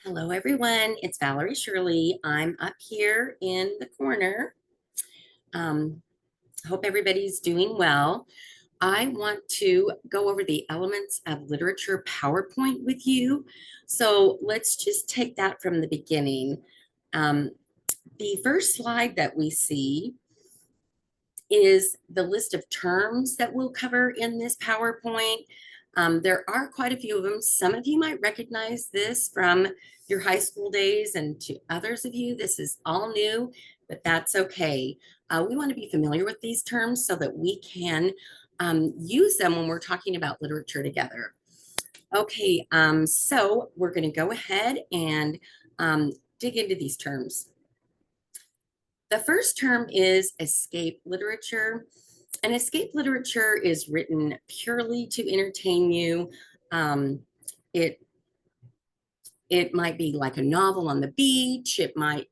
Hello, everyone. It's Valerie Shirley. I'm up here in the corner. Um, Hope everybody's doing well. I want to go over the Elements of Literature PowerPoint with you. So let's just take that from the beginning. Um, the first slide that we see is the list of terms that we'll cover in this PowerPoint. There are quite a few of them. Some of you might recognize this from your high school days, and to others of you, this is all new, but that's okay. We want to be familiar with these terms so that we can use them when we're talking about literature together. Okay, so we're going to go ahead and dig into these terms. The first term is escape literature. And escape literature is written purely to entertain you. Um, it might be like a novel on the beach. It might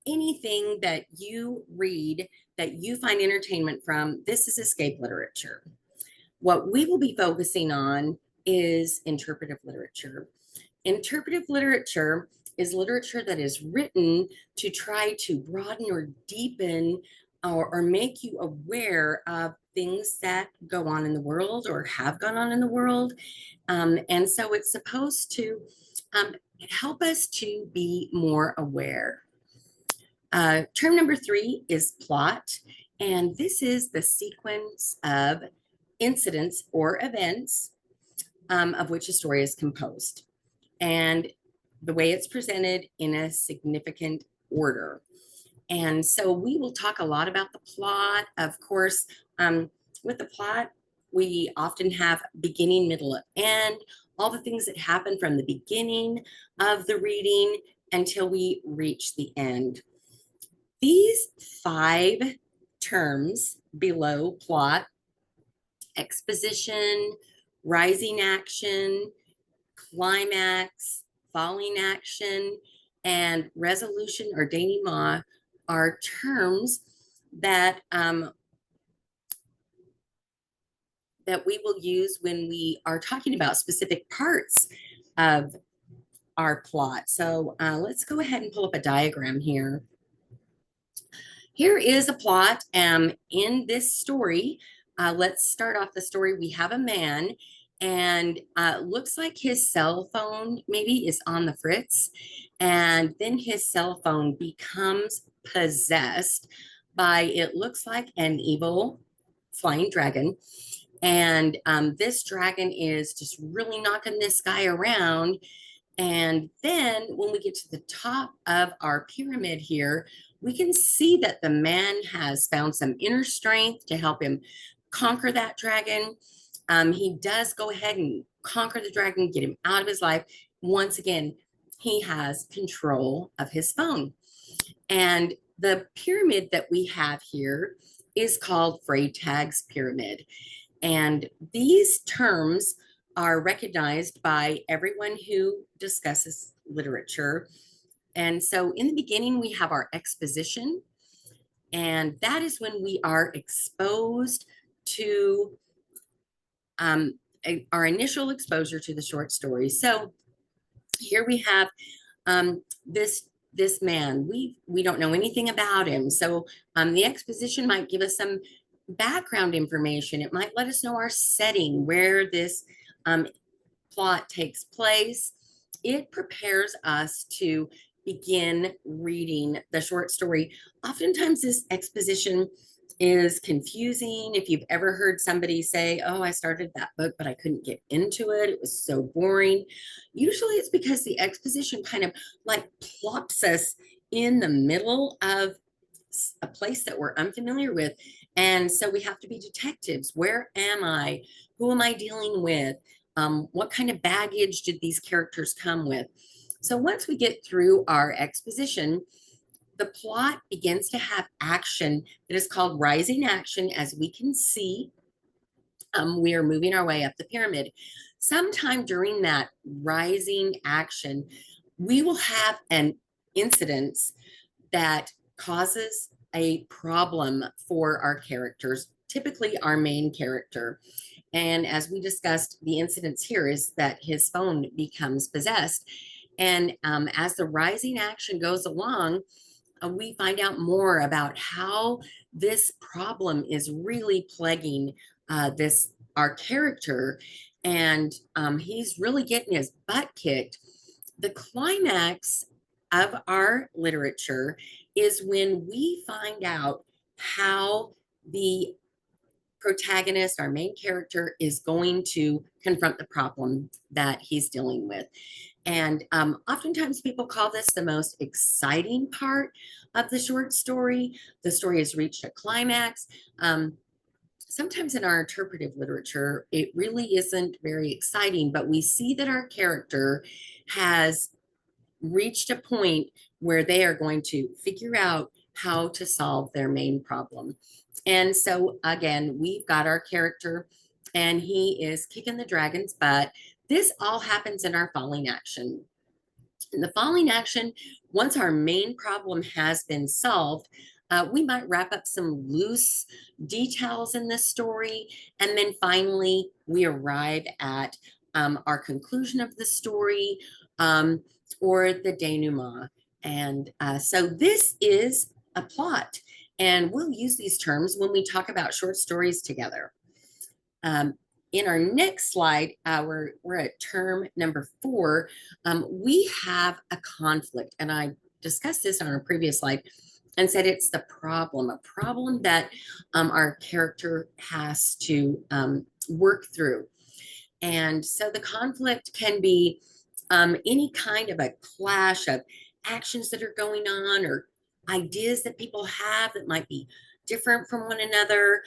anything that you read that you find entertainment from. This is escape literature. What we will be focusing on is interpretive literature. Interpretive literature is literature that is written to try to broaden or deepen or make you aware of things that go on in the world or have gone on in the world. And so it's supposed to help us to be more aware. Term number 3 is plot. And this is the sequence of incidents or events of which a story is composed, and the way it's presented in a significant order. And so we will talk a lot about the plot. Of course, with the plot, we often have beginning, middle, and end, all the things that happen from the beginning of the reading until we reach the end. These 5 terms below plot, exposition, rising action, climax, falling action, and resolution or denouement are terms that that we will use when we are talking about specific parts of our plot. So let's go ahead and pull up a diagram here. Here is a plot in this story. Let's start off the story. We have a man, and looks like his cell phone maybe is on the fritz, and then his cell phone becomes possessed by, it looks like, an evil flying dragon. And this dragon is just really knocking this guy around. And then when we get to the top of our pyramid here, we can see that the man has found some inner strength to help him conquer that dragon. He does go ahead and conquer the dragon, get him out of his life. Once again, he has control of his phone. And the pyramid that we have here is called Freytag's pyramid. And these terms are recognized by everyone who discusses literature. And so in the beginning, we have our exposition, and that is when we are exposed to our initial exposure to the short story. So here we have this man. We don't know anything about him. So the exposition might give us some background information. It might let us know our setting, where this plot takes place. It prepares us to begin reading the short story. Oftentimes this exposition is confusing. If you've ever heard somebody say, oh, I started that book, but I couldn't get into it, it was so boring. Usually it's because the exposition kind of like plops us in the middle of a place that we're unfamiliar with. And so we have to be detectives. Where am I? Who am I dealing with? What kind of baggage did these characters come with? So once we get through our exposition, the plot begins to have action that is called rising action. As we can see, we are moving our way up the pyramid. Sometime during that rising action, we will have an incident that causes a problem for our characters, typically our main character. And as we discussed, the incidents here is that his phone becomes possessed. And as the rising action goes along, we find out more about how this problem is really plaguing this our character, and he's really getting his butt kicked. The climax of our literature is when we find out how the protagonist, our main character, is going to confront the problem that he's dealing with. And oftentimes people call this the most exciting part of the short story. The story has reached a climax. Sometimes in our interpretive literature, it really isn't very exciting, but we see that our character has reached a point where they are going to figure out how to solve their main problem. And so, again, we've got our character and he is kicking the dragon's butt. This all happens in our falling action. In the falling action, once our main problem has been solved, we might wrap up some loose details in this story. And then finally, we arrive at our conclusion of the story, or the denouement. And so this is a plot. And we'll use these terms when we talk about short stories together. In our next slide, we're at term number 4. We have a conflict, and I discussed this on a previous slide and said it's a problem that our character has to work through. And so the conflict can be any kind of a clash of actions that are going on, or ideas that people have that might be different from one another.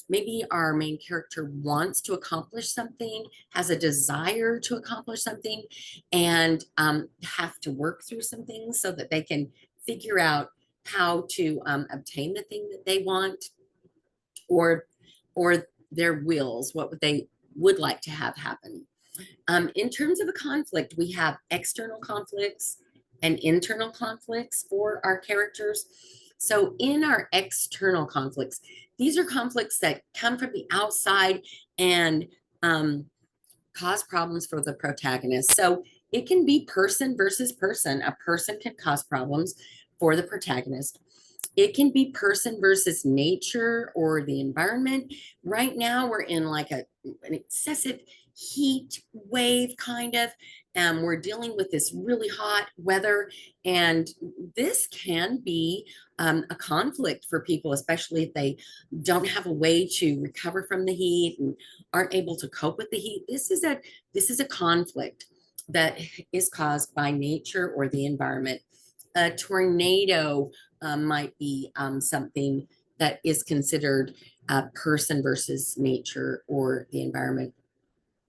Maybe our main character wants to accomplish something, has a desire to accomplish something, and have to work through some things so that they can figure out how to obtain the thing that they want, or their wills, what they would like to have happen. In terms of a conflict, we have external conflicts and internal conflicts for our characters. So in our external conflicts, these are conflicts that come from the outside and cause problems for the protagonist. So it can be person versus person. A person can cause problems for the protagonist. It can be person versus nature or the environment. Right now, we're in like an excessive heat wave, kind of. We're dealing with this really hot weather, and this can be a conflict for people, especially if they don't have a way to recover from the heat and aren't able to cope with the heat. This is a conflict that is caused by nature or the environment. A tornado might be something that is considered person versus nature or the environment.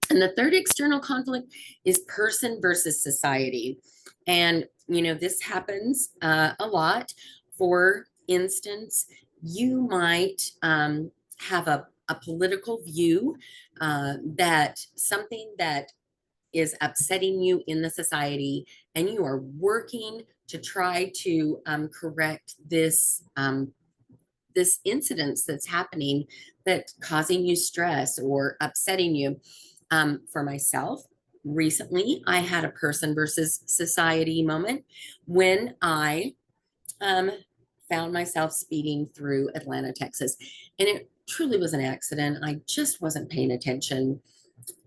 And the third external conflict is person versus society. And, this happens a lot. For instance, you might have a political view that something that is upsetting you in the society, and you are working to try to correct this incidence that's happening that's causing you stress or upsetting you. For myself, recently, I had a person versus society moment when I found myself speeding through Atlanta, Texas. And it truly was an accident. I just wasn't paying attention.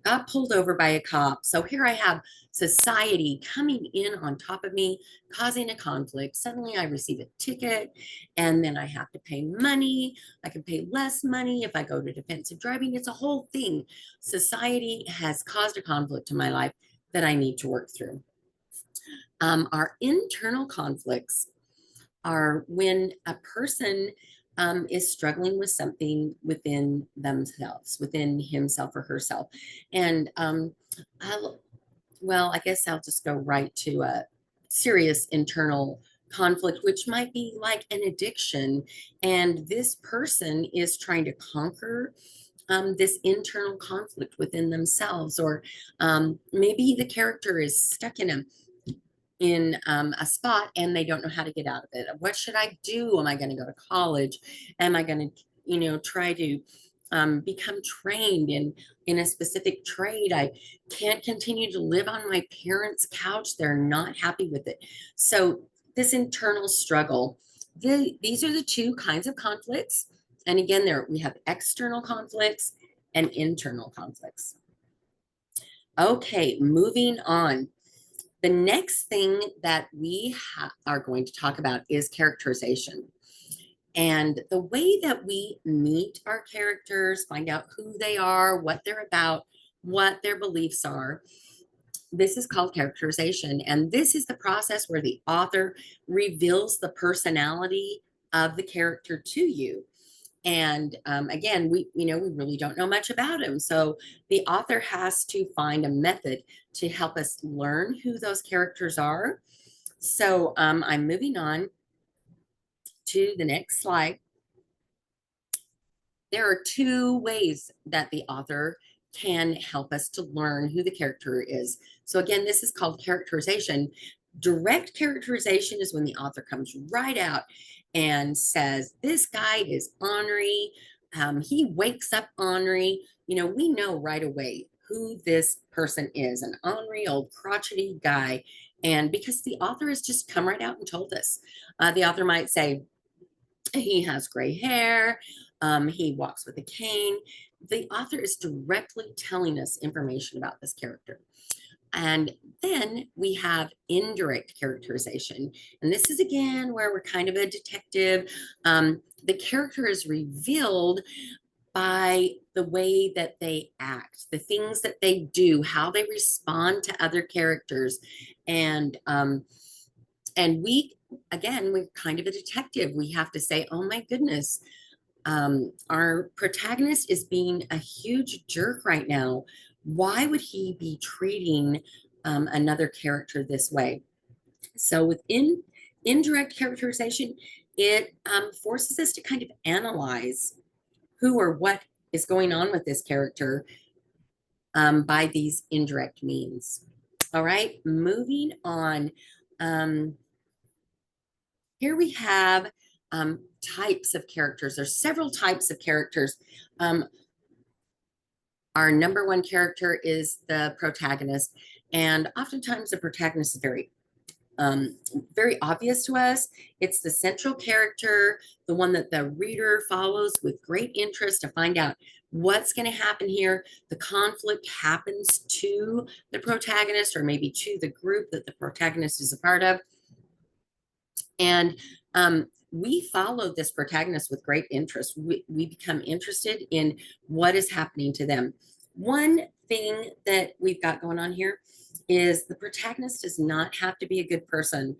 Got pulled over by a cop. So here I have society coming in on top of me, causing a conflict. Suddenly I receive a ticket, and then I have to pay money. I can pay less money if I go to defensive driving. It's a whole thing. Society has caused a conflict in my life that I need to work through. Our internal conflicts are when a person is struggling with something within themselves, within himself or herself. And I guess I'll just go right to a serious internal conflict, which might be like an addiction. And this person is trying to conquer this internal conflict within themselves, or maybe the character is stuck in a spot and they don't know how to get out of it. What should I do? Am I going to go to college? Am I going to, try to become trained in a specific trade. I can't continue to live on my parents' couch. They're not happy with it. So this internal struggle, these are the two kinds of conflicts. And again, we have external conflicts and internal conflicts. Okay, moving on. The next thing that we are going to talk about is characterization. And the way that we meet our characters, find out who they are, what they're about, what their beliefs are, this is called characterization. And this is the process where the author reveals the personality of the character to you. And again, we really don't know much about him. So the author has to find a method to help us learn who those characters are. So I'm moving on to the next slide. There are two ways that the author can help us to learn who the character is. So again, this is called characterization. Direct characterization is when the author comes right out and says, this guy is ornery. He wakes up ornery. We know right away who this person is, an ornery old crotchety guy. And because the author has just come right out and told us, the author might say, he has gray hair. He walks with a cane. The author is directly telling us information about this character. And then we have indirect characterization. And this is again where we're kind of a detective. The character is revealed by the way that they act, the things that they do, how they respond to other characters. And we, again, we're kind of a detective. We have to say, oh my goodness, our protagonist is being a huge jerk right now. Why would he be treating another character this way? So within indirect characterization, it forces us to kind of analyze who or what is going on with this character by these indirect means. All right, moving on. Here we have types of characters. There's several types of characters. Our number one character is the protagonist, and oftentimes the protagonist is very obvious to us. It's the central character, the one that the reader follows with great interest to find out what's going to happen here. The conflict happens to the protagonist or maybe to the group that the protagonist is a part of. And we follow this protagonist with great interest. We become interested in what is happening to them. One thing that we've got going on here is the protagonist does not have to be a good person.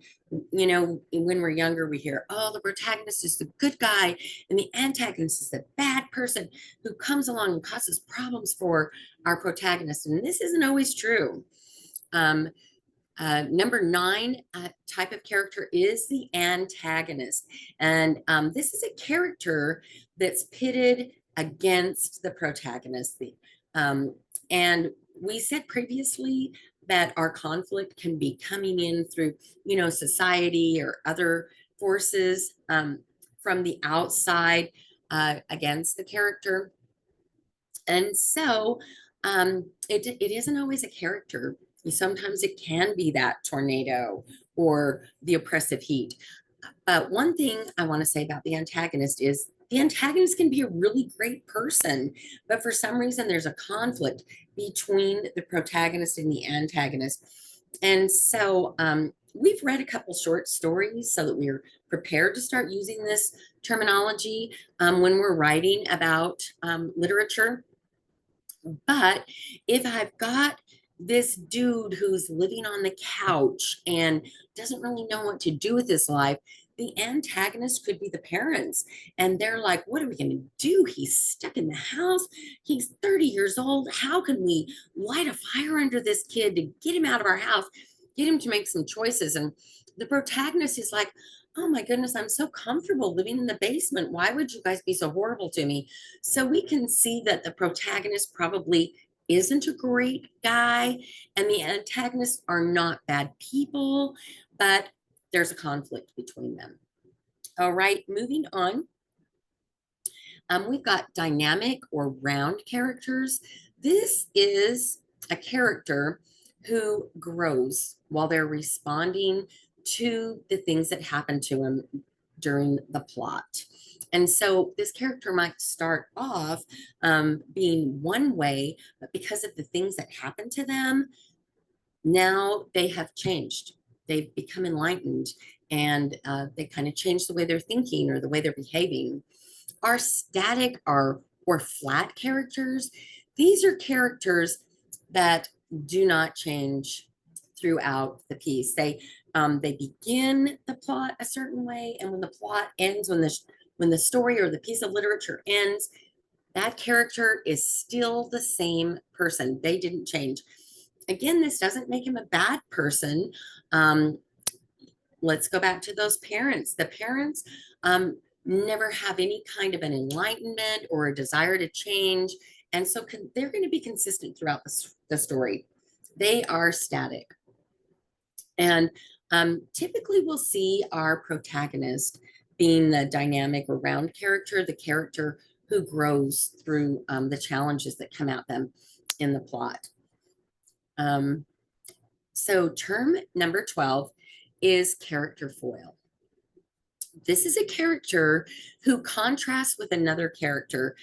When we're younger, we hear, oh, the protagonist is the good guy and the antagonist is the bad person who comes along and causes problems for our protagonist. And this isn't always true. Number 9 type of character is the antagonist. And this is a character that's pitted against the protagonist. And we said previously that our conflict can be coming in through, society or other forces from the outside against the character. And so it isn't always a character. Sometimes it can be that tornado or the oppressive heat. But one thing I want to say about the antagonist is the antagonist can be a really great person, but for some reason there's a conflict between the protagonist and the antagonist. And so we've read a couple short stories so that we're prepared to start using this terminology when we're writing about literature. But if I've got this dude who's living on the couch and doesn't really know what to do with his life, the antagonist could be the parents. And they're like, what are we going to do? He's stuck in the house. He's 30 years old. How can we light a fire under this kid to get him out of our house, get him to make some choices? And the protagonist is like, oh my goodness, I'm so comfortable living in the basement. Why would you guys be so horrible to me? So we can see that the protagonist probably isn't a great guy and the antagonists are not bad people, but there's a conflict between them. All right, moving on. We've got dynamic or round characters. This is a character who grows while they're responding to the things that happen to them during the plot. And so this character might start off being one way, but because of the things that happen to them, now they have changed. They've become enlightened, and they kind of change the way they're thinking or the way they're behaving. Our static or flat characters, these are characters that do not change throughout the piece. They begin the plot a certain way, and when the plot ends, when the story or the piece of literature ends, that character is still the same person. They didn't change. Again, this doesn't make him a bad person. Um, let's go back to those parents. The parents never have any kind of an enlightenment or a desire to change. And so they're going to be consistent throughout the story. They are static. And typically we'll see our protagonist being the dynamic or round character, the character who grows through the challenges that come at them in the plot. So term number 12 is character foil. This is a character who contrasts with another character,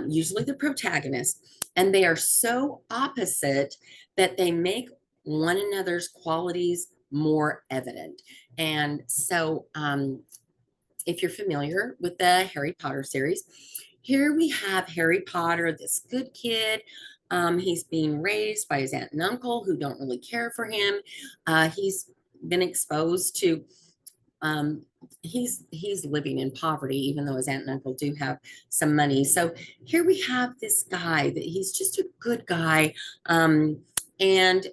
usually the protagonist, and they are so opposite that they make one another's qualities more evident. And so if you're familiar with the Harry Potter series, here we have Harry Potter, this good kid. He's being raised by his aunt and uncle who don't really care for him. He's been exposed to he's living in poverty, even though his aunt and uncle do have some money. So here we have this guy that he's just a good guy, and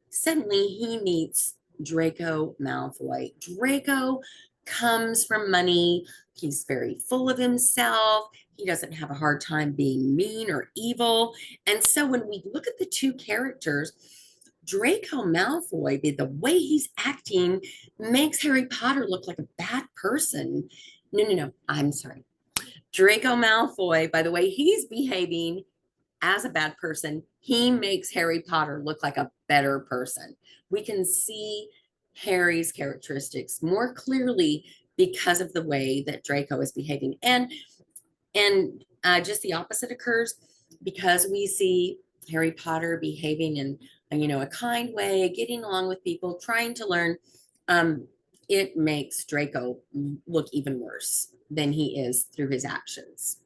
suddenly he meets Draco Malfoy. Draco comes from money. He's very full of himself. He doesn't have a hard time being mean or evil. And so when we look at the two characters, Draco Malfoy, the way he's acting makes Harry Potter look like a bad person. No, I'm sorry. Draco Malfoy, by the way he's behaving as a bad person, he makes Harry Potter look like a better person. We can see Harry's characteristics more clearly because of the way that Draco is behaving. And just the opposite occurs because we see Harry Potter behaving in a kind way, getting along with people, trying to learn. It makes Draco look even worse than he is through his actions.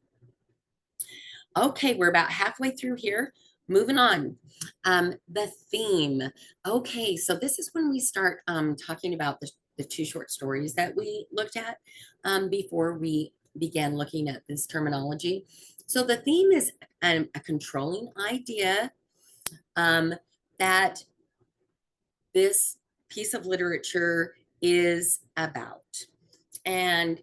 Okay, we're about halfway through here. Moving on. The theme. Okay, so this is when we start talking about the two short stories that we looked at before we began looking at this terminology. So the theme is a controlling idea that this piece of literature is about. And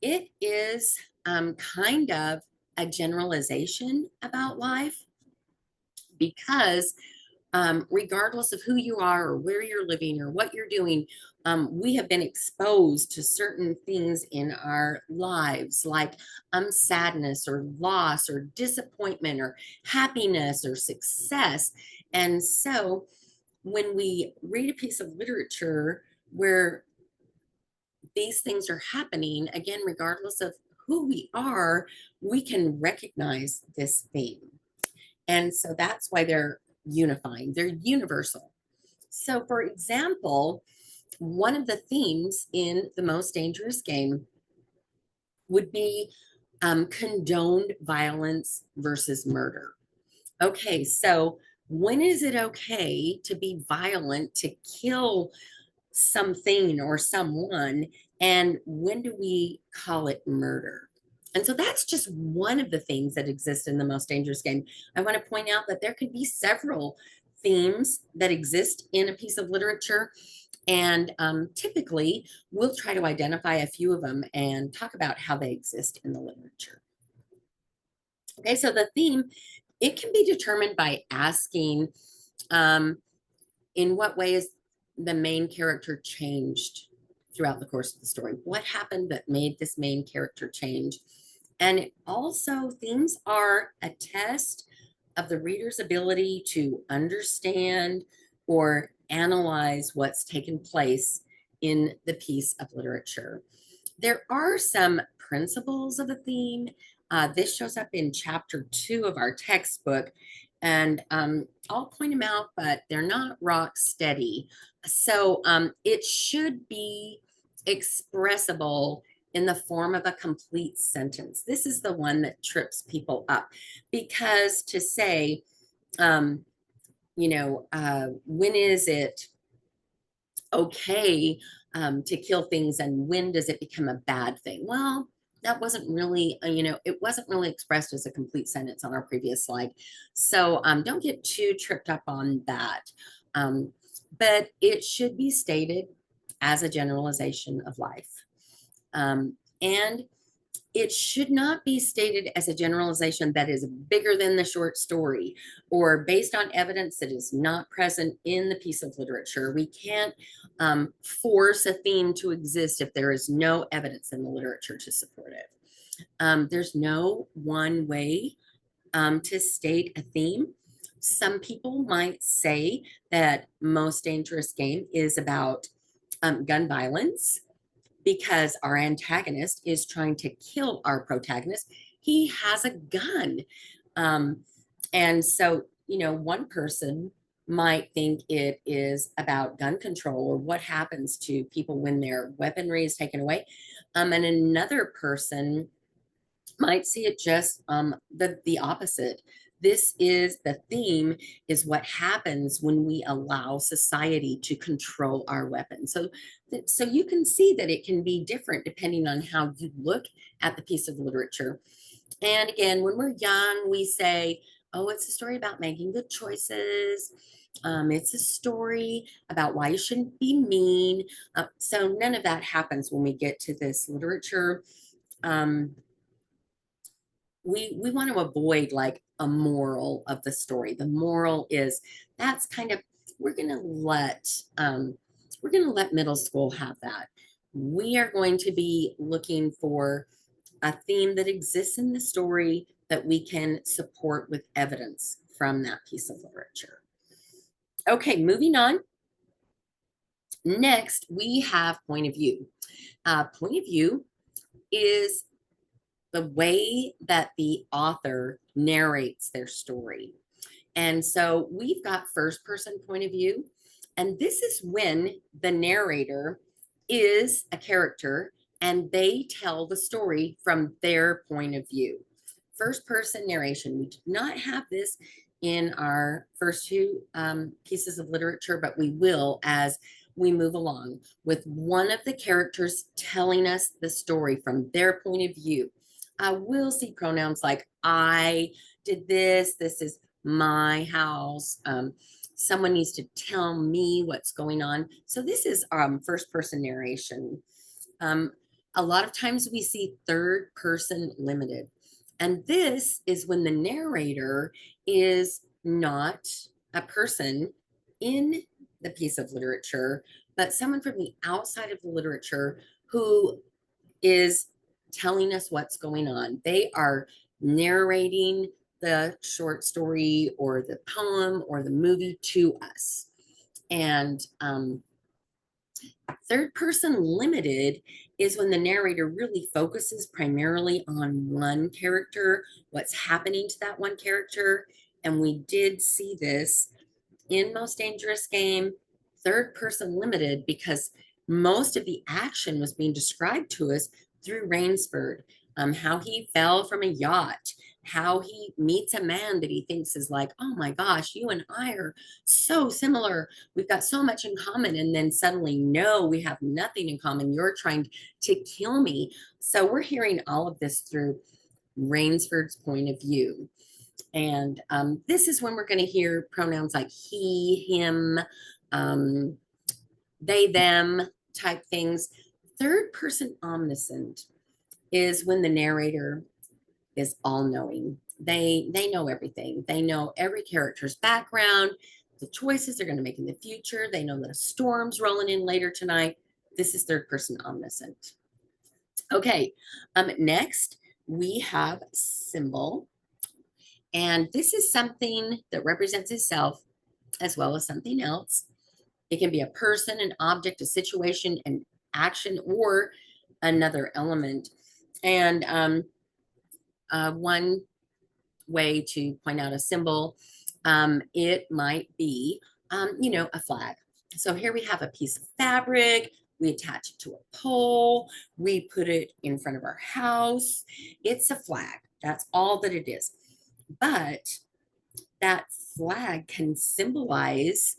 it is kind of a generalization about life because regardless of who you are or where you're living or what you're doing, we have been exposed to certain things in our lives like sadness or loss or disappointment or happiness or success. And so when we read a piece of literature where these things are happening, again, regardless of who we are, we can recognize this theme. And so that's why they're unifying, they're universal. So, for example, one of the themes in The Most Dangerous Game would be condoned violence versus murder. Okay, so when is it okay to be violent, to kill something or someone, and when do we call it murder? And so that's just one of the themes that exist in The Most Dangerous Game. I want to point out that there could be several themes that exist in a piece of literature, and typically we'll try to identify a few of them and talk about how they exist in the literature. Okay, so the theme, it can be determined by asking in what way is the main character changed throughout the course of the story? What happened that made this main character change? And also, themes are a test of the reader's ability to understand or analyze what's taken place in the piece of literature. There are some principles of a theme. This shows up in chapter 2 of our textbook, and I'll point them out, but they're not rock steady. So it should be expressible in the form of a complete sentence. This is the one that trips people up because to say, um, when is it okay to kill things and when does it become a bad thing? Well, that wasn't really, it wasn't really expressed as a complete sentence on our previous slide. So don't get too tripped up on that. But it should be stated as a generalization of life. And it should not be stated as a generalization that is bigger than the short story or based on evidence that is not present in the piece of literature. We can't force a theme to exist if there is no evidence in the literature to support it. There's no one way to state a theme. Some people might say that Most Dangerous Game is about gun violence because our antagonist is trying to kill our protagonist. He has a gun. Um, and so, one person might think it is about gun control or what happens to people when their weaponry is taken away. And another person might see it just the opposite. This is the theme is what happens when we allow society to control our weapons. So you can see that it can be different depending on how you look at the piece of literature. And again, when we're young, we say, oh, it's a story about making good choices. It's a story about why you shouldn't be mean. So none of that happens when we get to this literature. We want to avoid like a moral of the story. The moral is that's kind of we're going to let middle school have that. We are going to be looking for a theme that exists in the story that we can support with evidence from that piece of literature. Okay, moving on. Next, we have point of view. Point of view is the way that the author narrates their story. And so we've got first person point of view. And this is when the narrator is a character and they tell the story from their point of view. First person narration. We do not have this in our first two pieces of literature, but we will as we move along with one of the characters telling us the story from their point of view. We'll see pronouns like I did this, this is my house. Someone needs to tell me what's going on. So this is first person narration. A lot of times we see third person limited. And this is when the narrator is not a person in the piece of literature, but someone from the outside of the literature who is telling us what's going on. They are narrating the short story or the poem or the movie to us. And third person limited is when the narrator really focuses primarily on one character, what's happening to that one character. And we did see this in Most Dangerous Game, third person limited, because most of the action was being described to us through Rainsford, how he fell from a yacht, how he meets a man that he thinks is like, oh my gosh, you and I are so similar. We've got so much in common. And then suddenly, no, we have nothing in common. You're trying to kill me. So we're hearing all of this through Rainsford's point of view. And this is when we're going to hear pronouns like he, him, they, them type things. Third person omniscient is when the narrator is all knowing. They know everything. They know every character's background, the choices they're going to make in the future. They know that a storm's rolling in later tonight. This is third person omniscient. Okay, next, we have symbol, and this is something that represents itself as well as something else. It can be a person, an object, a situation, an action, or another element. And one way to point out a symbol, it might be, a flag. So here we have a piece of fabric. We attach it to a pole. We put it in front of our house. It's a flag. That's all that it is. But that flag can symbolize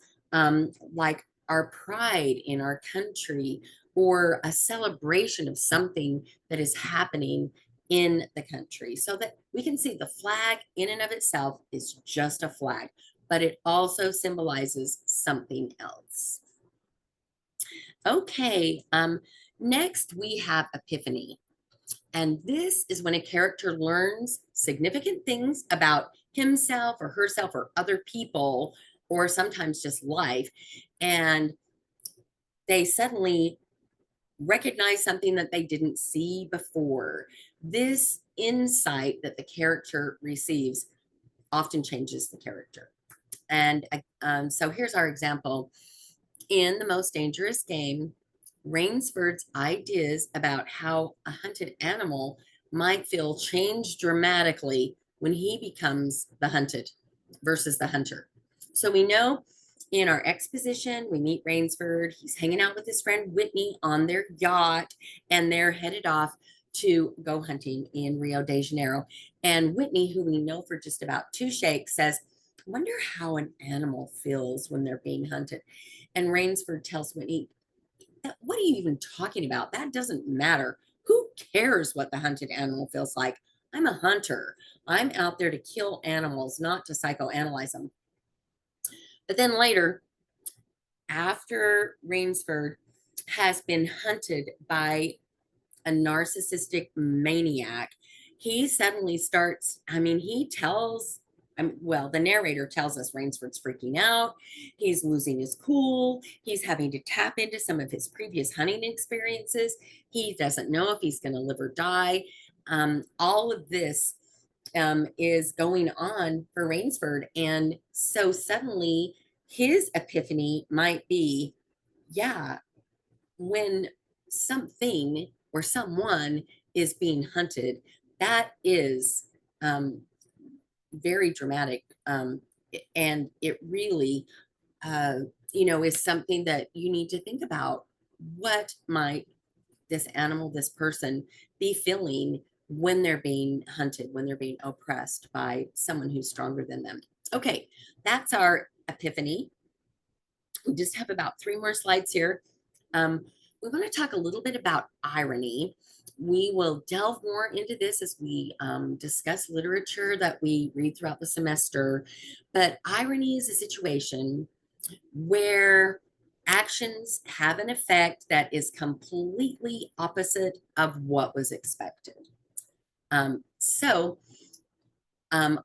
like our pride in our country or a celebration of something that is happening in the country, so that we can see the flag in and of itself is just a flag, but it also symbolizes something else. Okay, next we have epiphany. And this is when a character learns significant things about himself or herself or other people, or sometimes just life. And they suddenly recognize something that they didn't see before. This insight that the character receives often changes the character. And so here's our example. In The Most Dangerous Game, Rainsford's ideas about how a hunted animal might feel change dramatically when he becomes the hunted versus the hunter. So we know in our exposition, we meet Rainsford. He's hanging out with his friend Whitney on their yacht, and they're headed off to go hunting in Rio de Janeiro. And Whitney, who we know for just about two shakes, says, "I wonder how an animal feels when they're being hunted." And Rainsford tells Whitney, "What are you even talking about? That doesn't matter. Who cares what the hunted animal feels like? I'm a hunter. I'm out there to kill animals, not to psychoanalyze them." But then later, after Rainsford has been hunted by a narcissistic maniac, he suddenly starts, he tells, well, the narrator tells us Rainsford's freaking out. He's losing his cool. He's having to tap into some of his previous hunting experiences. He doesn't know if he's going to live or die. All of this is going on for Rainsford. And so suddenly his epiphany might be, yeah, when something or someone is being hunted, that is very dramatic. And it really, is something that you need to think about. What might this animal, this person, be feeling when they're being hunted, when they're being oppressed by someone who's stronger than them? Okay, that's our epiphany. We just have about 3 more slides here. We want to talk a little bit about irony. We will delve more into this as we discuss literature that we read throughout the semester. But irony is a situation where actions have an effect that is completely opposite of what was expected.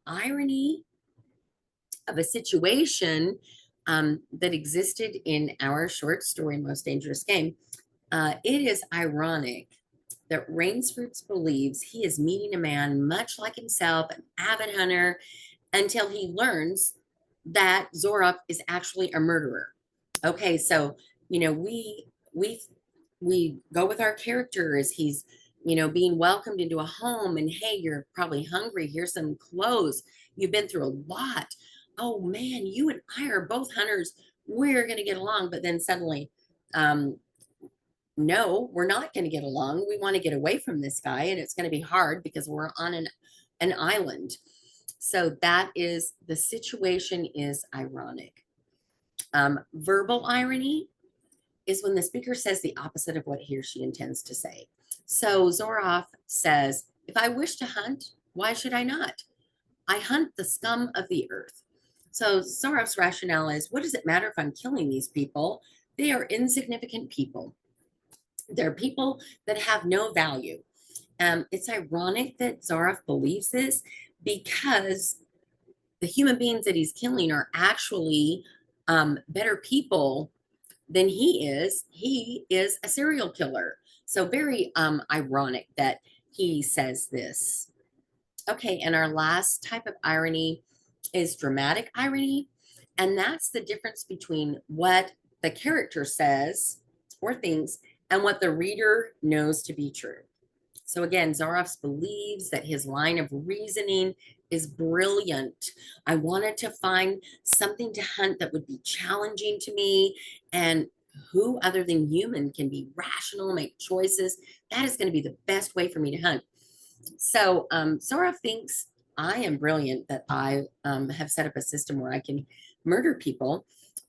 Irony of a situation that existed in our short story, Most Dangerous Game, it is ironic that Rainsford believes he is meeting a man much like himself, an avid hunter, until he learns that Zoroff is actually a murderer. Okay, so we go with our character as he's being welcomed into a home, and hey, you're probably hungry. Here's some clothes. You've been through a lot. Oh man, you and I are both hunters. We're gonna get along. But then suddenly, no, we're not going to get along. We want to get away from this guy, and it's going to be hard because we're on an island. So that is, the situation is ironic. Verbal irony is when the speaker says the opposite of what he or she intends to say. So Zoroff says, "If I wish to hunt, why should I not? I hunt the scum of the earth." So Zoroff's rationale is, what does it matter if I'm killing these people? They are insignificant people. They're people that have no value. It's ironic that Zoroff believes this, because the human beings that he's killing are actually better people than he is. He is a serial killer. So very ironic that he says this. Okay, and our last type of irony is dramatic irony. And that's the difference between what the character says or thinks and what the reader knows to be true. So again, Zaroff believes that his line of reasoning is brilliant. I wanted to find something to hunt that would be challenging to me, and who other than human can be rational, make choices. That is going to be the best way for me to hunt. So Zaroff thinks I am brilliant, that I have set up a system where I can murder people.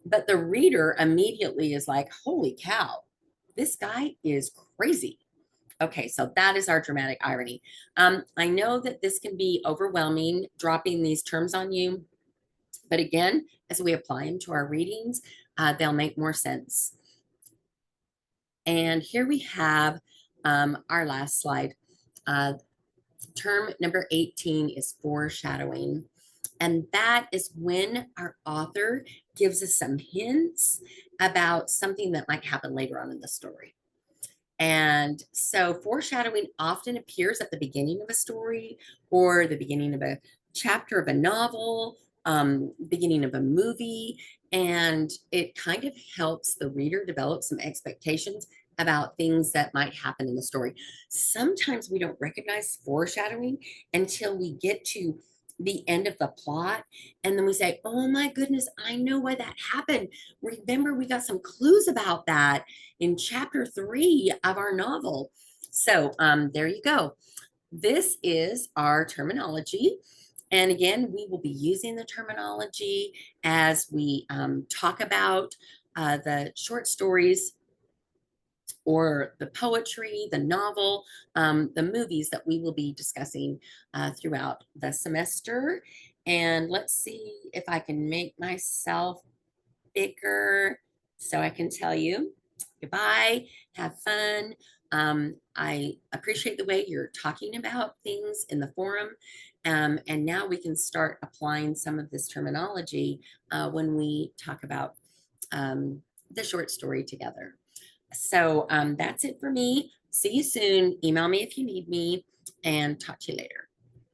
But the reader immediately is like, holy cow, this guy is crazy. Okay, so that is our dramatic irony. I know that this can be overwhelming, dropping these terms on you. But again, as we apply them to our readings, they'll make more sense. And here we have our last slide. Term number 18 is foreshadowing. And that is when our author gives us some hints about something that might happen later on in the story. And so foreshadowing often appears at the beginning of a story or the beginning of a chapter of a novel, beginning of a movie, and it kind of helps the reader develop some expectations about things that might happen in the story. Sometimes we don't recognize foreshadowing until we get to the end of the plot, and then we say, oh my goodness, I know why that happened. Remember, we got some clues about that in chapter 3 of our novel. So there you go. This is our terminology. And again, we will be using the terminology as we talk about the short stories or the poetry, the novel, the movies that we will be discussing throughout the semester. And let's see if I can make myself bigger so I can tell you goodbye, have fun. I appreciate the way you're talking about things in the forum. And now we can start applying some of this terminology when we talk about the short story together. So that's it for me. See you soon. Email me if you need me, and talk to you later.